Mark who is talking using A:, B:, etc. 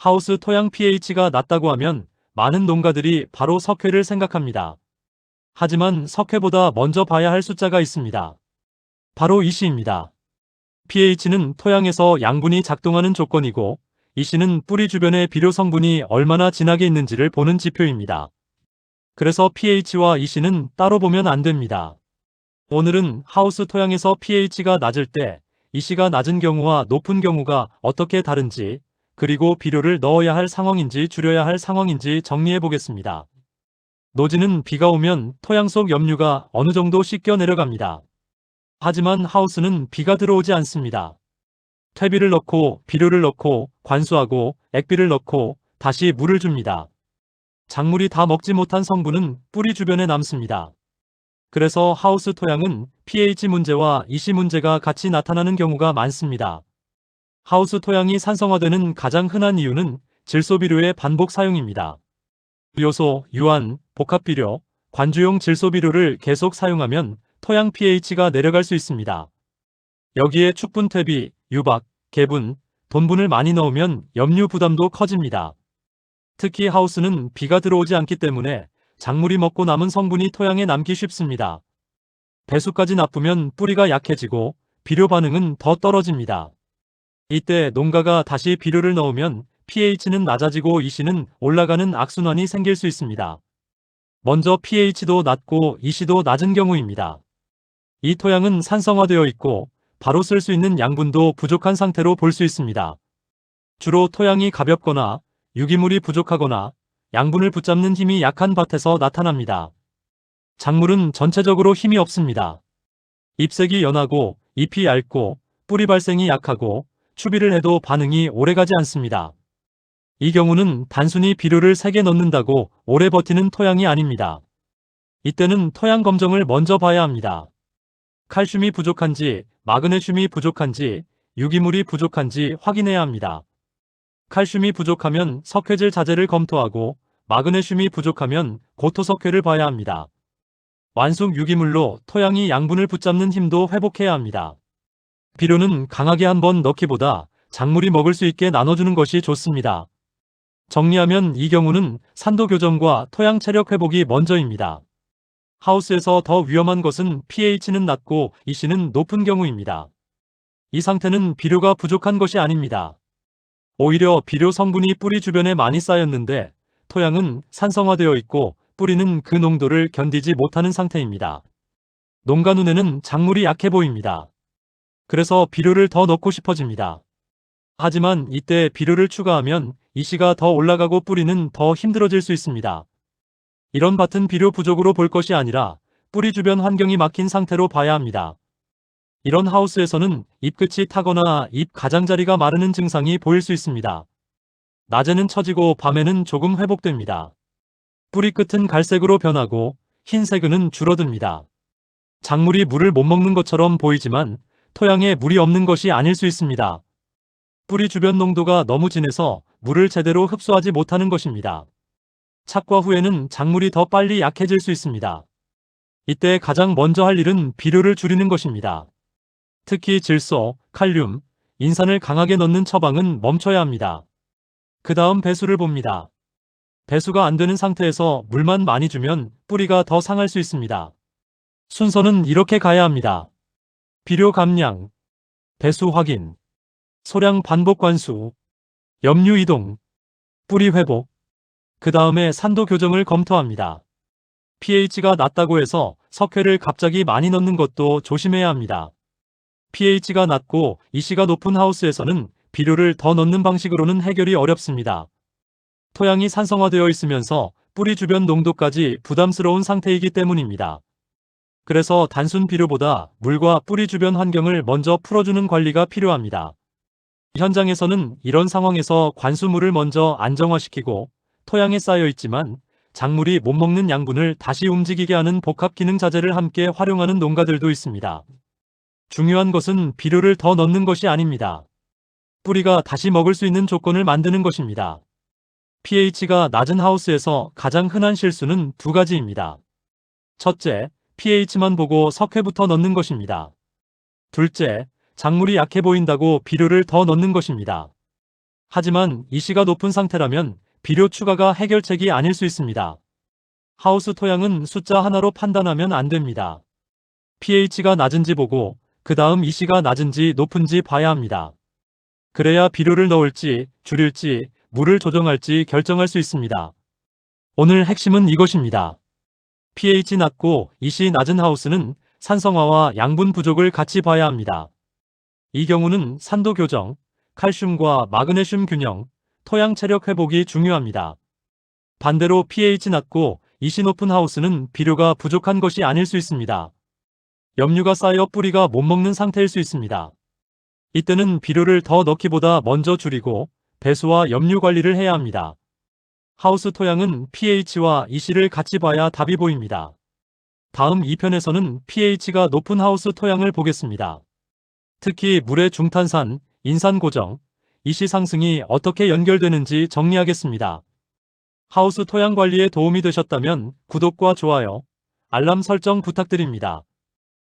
A: 하우스 토양 pH가 낮다고 하면 많은 농가들이 바로 석회를 생각합니다. 하지만 석회보다 먼저 봐야 할 숫자가 있습니다. 바로 이시입니다. pH는 토양에서 양분이 작동하는 조건이고, 이시는 뿌리 주변의 비료 성분이 얼마나 진하게 있는지를 보는 지표입니다. 그래서 pH와 이시는 따로 보면 안 됩니다. 오늘은 하우스 토양에서 pH가 낮을 때 이시가 낮은 경우와 높은 경우가 어떻게 다른지, 그리고 비료를 넣어야 할 상황인지 줄여야 할 상황인지 정리해 보겠습니다. 노지는 비가 오면 토양 속 염류가 어느 정도 씻겨 내려갑니다. 하지만 하우스는 비가 들어오지 않습니다. 퇴비를 넣고 비료를 넣고 관수하고 액비를 넣고 다시 물을 줍니다. 작물이 다 먹지 못한 성분은 뿌리 주변에 남습니다. 그래서 하우스 토양은 pH 문제와 이시 문제가 같이 나타나는 경우가 많습니다. 하우스 토양이 산성화되는 가장 흔한 이유는 질소비료의 반복 사용입니다. 요소, 유한, 복합비료, 관주용 질소비료를 계속 사용하면 토양 pH가 내려갈 수 있습니다. 여기에 축분퇴비, 유박, 개분, 돈분을 많이 넣으면 염류 부담도 커집니다. 특히 하우스는 비가 들어오지 않기 때문에 작물이 먹고 남은 성분이 토양에 남기 쉽습니다. 배수까지 나쁘면 뿌리가 약해지고 비료 반응은 더 떨어집니다. 이때 농가가 다시 비료를 넣으면 pH는 낮아지고 이시는 올라가는 악순환이 생길 수 있습니다. 먼저 pH도 낮고 이시도 낮은 경우입니다. 이 토양은 산성화되어 있고 바로 쓸 수 있는 양분도 부족한 상태로 볼 수 있습니다. 주로 토양이 가볍거나 유기물이 부족하거나 양분을 붙잡는 힘이 약한 밭에서 나타납니다. 작물은 전체적으로 힘이 없습니다. 잎색이 연하고 잎이 얇고 뿌리 발생이 약하고 추비를 해도 반응이 오래가지 않습니다. 이 경우는 단순히 비료를 세게 넣는다고 오래 버티는 토양이 아닙니다. 이때는 토양 검정을 먼저 봐야 합니다. 칼슘이 부족한지, 마그네슘이 부족한지, 유기물이 부족한지 확인해야 합니다. 칼슘이 부족하면 석회질 자재를 검토하고 마그네슘이 부족하면 고토석회를 봐야 합니다. 완숙 유기물로 토양이 양분을 붙잡는 힘도 회복해야 합니다. 비료는 강하게 한번 넣기보다 작물이 먹을 수 있게 나눠주는 것이 좋습니다. 정리하면 이 경우는 산도 교정과 토양 체력 회복이 먼저입니다. 하우스에서 더 위험한 것은 pH는 낮고 이시는 높은 경우입니다. 이 상태는 비료가 부족한 것이 아닙니다. 오히려 비료 성분이 뿌리 주변에 많이 쌓였는데 토양은 산성화되어 있고 뿌리는 그 농도를 견디지 못하는 상태입니다. 농가 눈에는 작물이 약해 보입니다. 그래서 비료를 더 넣고 싶어집니다. 하지만 이때 비료를 추가하면 이시가 더 올라가고 뿌리는 더 힘들어질 수 있습니다. 이런 밭은 비료 부족으로 볼 것이 아니라 뿌리 주변 환경이 막힌 상태로 봐야 합니다. 이런 하우스에서는 잎끝이 타거나 잎 가장자리가 마르는 증상이 보일 수 있습니다. 낮에는 처지고 밤에는 조금 회복됩니다. 뿌리 끝은 갈색으로 변하고 흰색은 줄어듭니다. 작물이 물을 못 먹는 것처럼 보이지만 토양에 물이 없는 것이 아닐 수 있습니다. 뿌리 주변 농도가 너무 진해서 물을 제대로 흡수하지 못하는 것입니다. 착과 후에는 작물이 더 빨리 약해질 수 있습니다. 이때 가장 먼저 할 일은 비료를 줄이는 것입니다. 특히 질소, 칼륨, 인산을 강하게 넣는 처방은 멈춰야 합니다. 그 다음 배수를 봅니다. 배수가 안 되는 상태에서 물만 많이 주면 뿌리가 더 상할 수 있습니다. 순서는 이렇게 가야 합니다. 비료 감량, 배수 확인, 소량 반복 관수, 염류 이동, 뿌리 회복, 그 다음에 산도 교정을 검토합니다. pH가 낮다고 해서 석회를 갑자기 많이 넣는 것도 조심해야 합니다. pH가 낮고 이시가 높은 하우스에서는 비료를 더 넣는 방식으로는 해결이 어렵습니다. 토양이 산성화되어 있으면서 뿌리 주변 농도까지 부담스러운 상태이기 때문입니다. 그래서 단순 비료보다 물과 뿌리 주변 환경을 먼저 풀어주는 관리가 필요합니다. 현장에서는 이런 상황에서 관수물을 먼저 안정화시키고 토양에 쌓여 있지만 작물이 못 먹는 양분을 다시 움직이게 하는 복합 기능 자재를 함께 활용하는 농가들도 있습니다. 중요한 것은 비료를 더 넣는 것이 아닙니다. 뿌리가 다시 먹을 수 있는 조건을 만드는 것입니다. pH가 낮은 하우스에서 가장 흔한 실수는 두 가지입니다. 첫째, pH만 보고 석회부터 넣는 것입니다. 둘째, 작물이 약해 보인다고 비료를 더 넣는 것입니다. 하지만 이시가 높은 상태라면 비료 추가가 해결책이 아닐 수 있습니다. 하우스 토양은 숫자 하나로 판단하면 안 됩니다. pH가 낮은지 보고 그 다음 이시가 낮은지 높은지 봐야 합니다. 그래야 비료를 넣을지 줄일지 물을 조정할지 결정할 수 있습니다. 오늘 핵심은 이것입니다. pH 낮고 이시 낮은 하우스는 산성화와 양분 부족을 같이 봐야 합니다. 이 경우는 산도 교정, 칼슘과 마그네슘 균형, 토양 체력 회복이 중요합니다. 반대로 pH 낮고 이시 높은 하우스는 비료가 부족한 것이 아닐 수 있습니다. 염류가 쌓여 뿌리가 못 먹는 상태일 수 있습니다. 이때는 비료를 더 넣기보다 먼저 줄이고 배수와 염류 관리를 해야 합니다. 하우스 토양은 pH와 이시를 같이 봐야 답이 보입니다. 다음 2편에서는 pH가 높은 하우스 토양을 보겠습니다. 특히 물의 중탄산, 인산 고정, 이시 상승이 어떻게 연결되는지 정리하겠습니다. 하우스 토양 관리에 도움이 되셨다면 구독과 좋아요, 알람 설정 부탁드립니다.